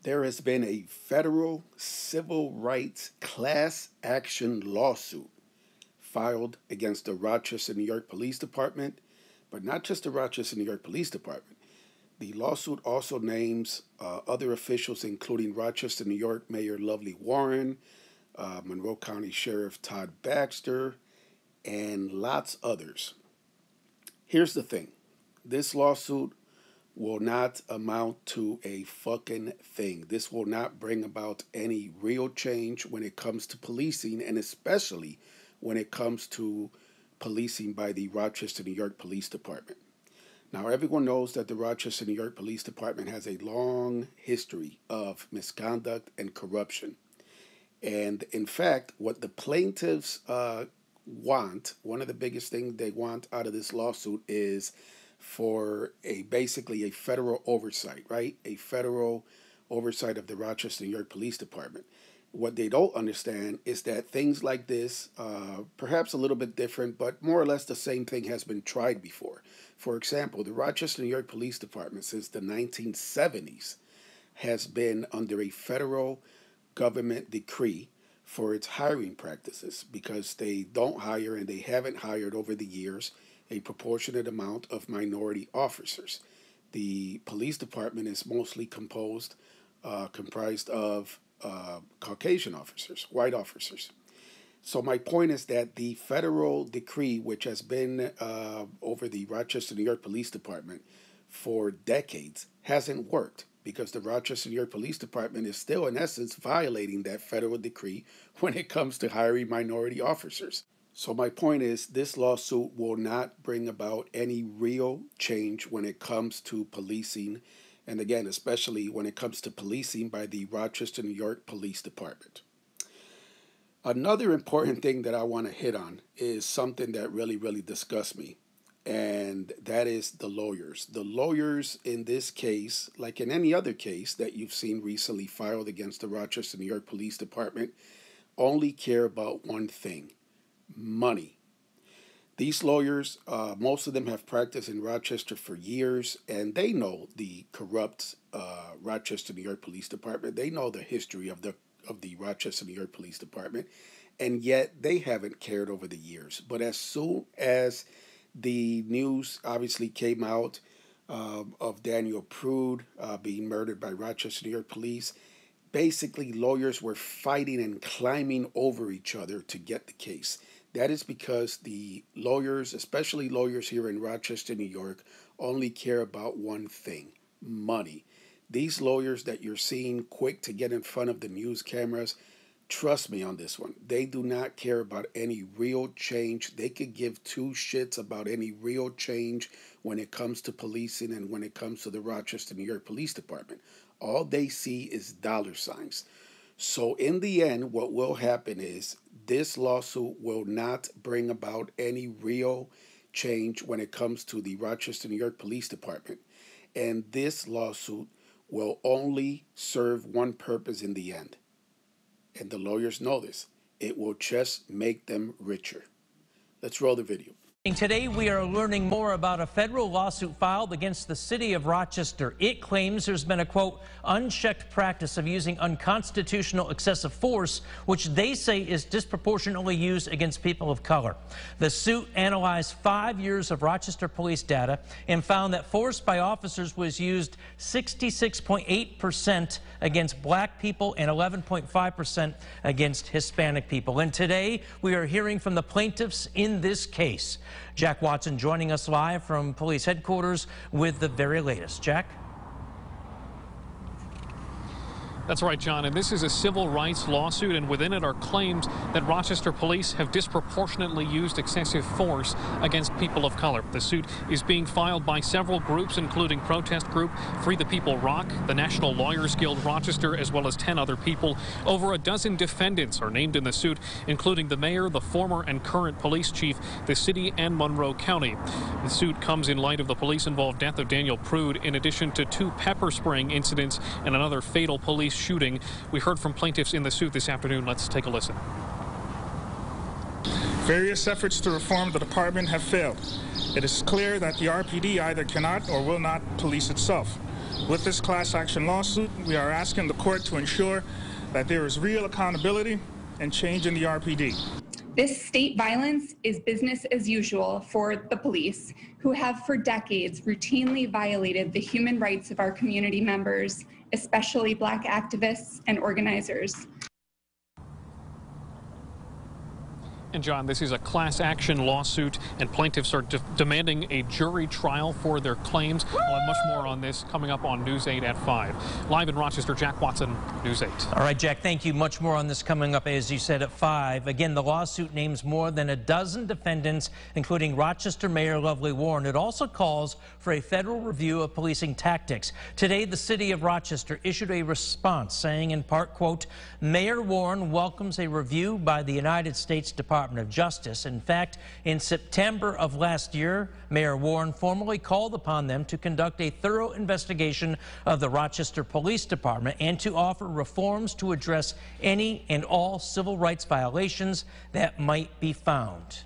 There has been a federal civil rights class action lawsuit filed against the Rochester, New York Police Department, but not just the Rochester, New York Police Department. The lawsuit also names other officials, including Rochester, New York Mayor Lovely Warren, Monroe County Sheriff Todd Baxter, and lots others. Here's the thing. This lawsuit will not amount to a fucking thing. This will not bring about any real change when it comes to policing, and especially when it comes to policing by the Rochester, New York Police Department. Now, everyone knows that the Rochester, New York Police Department has a long history of misconduct and corruption. And in fact, what the plaintiffs want, one of the biggest things they want out of this lawsuit is for basically a federal oversight, right? A federal oversight of the Rochester, New York Police Department. What they don't understand is that things like this, perhaps a little bit different, but more or less the same thing has been tried before. For example, the Rochester, New York Police Department since the 1970s has been under a federal government decree for its hiring practices because they don't hire and they haven't hired over the years a proportionate amount of minority officers. The police department is mostly comprised of Caucasian officers, white officers. So my point is that the federal decree, which has been over the Rochester, New York Police Department for decades, hasn't worked because the Rochester, New York Police Department is still, in essence, violating that federal decree when it comes to hiring minority officers. So my point is this lawsuit will not bring about any real change when it comes to policing, and again, especially when it comes to policing by the Rochester, New York Police Department. Another important thing that I want to hit on is something that really, really disgusts me, and that is the lawyers. The lawyers in this case, like in any other case that you've seen recently filed against the Rochester, New York Police Department, only care about one thing: money. These lawyers, most of them have practiced in Rochester for years, and they know the corrupt Rochester, New York Police Department. They know the history of the Rochester, New York Police Department, and yet they haven't cared over the years. But as soon as the news obviously came out of Daniel Prude being murdered by Rochester, New York Police, basically lawyers were fighting and climbing over each other to get the case. That is because the lawyers, especially lawyers here in Rochester, New York, only care about one thing: money. These lawyers that you're seeing quick to get in front of the news cameras, trust me on this one, they do not care about any real change. They could give two shits about any real change when it comes to policing and when it comes to the Rochester, New York Police Department. All they see is dollar signs. So in the end, what will happen is this lawsuit will not bring about any real change when it comes to the Rochester, New York Police Department. And this lawsuit will only serve one purpose in the end. And the lawyers know this. It will just make them richer. Let's roll the video. Today, we are learning more about a federal lawsuit filed against the city of Rochester. It claims there's been a, quote, unchecked practice of using unconstitutional excessive force, which they say is disproportionately used against people of color. The suit analyzed 5 years of Rochester police data and found that force by officers was used 66.8% against black people and 11.5% against Hispanic people. And today, we are hearing from the plaintiffs in this case. Jack Watson joining us live from police headquarters with the very latest. Jack? That's right, John, and this is a civil rights lawsuit, and within it are claims that Rochester police have disproportionately used excessive force against people of color. The suit is being filed by several groups, including protest group Free the People Rock, the National Lawyers Guild Rochester, as well as 10 other people. Over a dozen defendants are named in the suit, including the mayor, the former and current police chief, the city, and Monroe County. The suit comes in light of the police-involved death of Daniel Prude, in addition to 2 pepper spraying incidents and another fatal police shooting. We heard from plaintiffs in the suit this afternoon. Let's take a listen. Various efforts to reform the department have failed. It is clear that the RPD either cannot or will not police itself. With this class action lawsuit, we are asking the court to ensure that there is real accountability and change in the RPD. This state violence is business as usual for the police, who have for decades routinely violated the human rights of our community members, especially Black activists and organizers. And John, this is a class action lawsuit, and plaintiffs are demanding a jury trial for their claims. We'll have much more on this coming up on News 8 at 5. Live in Rochester, Jack Watson, News 8. All right, Jack, thank you. Much more on this coming up, as you said, at 5. Again, the lawsuit names more than a dozen defendants, including Rochester Mayor Lovely Warren. It also calls for a federal review of policing tactics. Today, the city of Rochester issued a response saying, in part, quote, Mayor Warren welcomes a review by the United States Department of Justice. In fact, in September of last year, Mayor Warren formally called upon them to conduct a thorough investigation of the Rochester Police Department and to offer reforms to address any and all civil rights violations that might be found.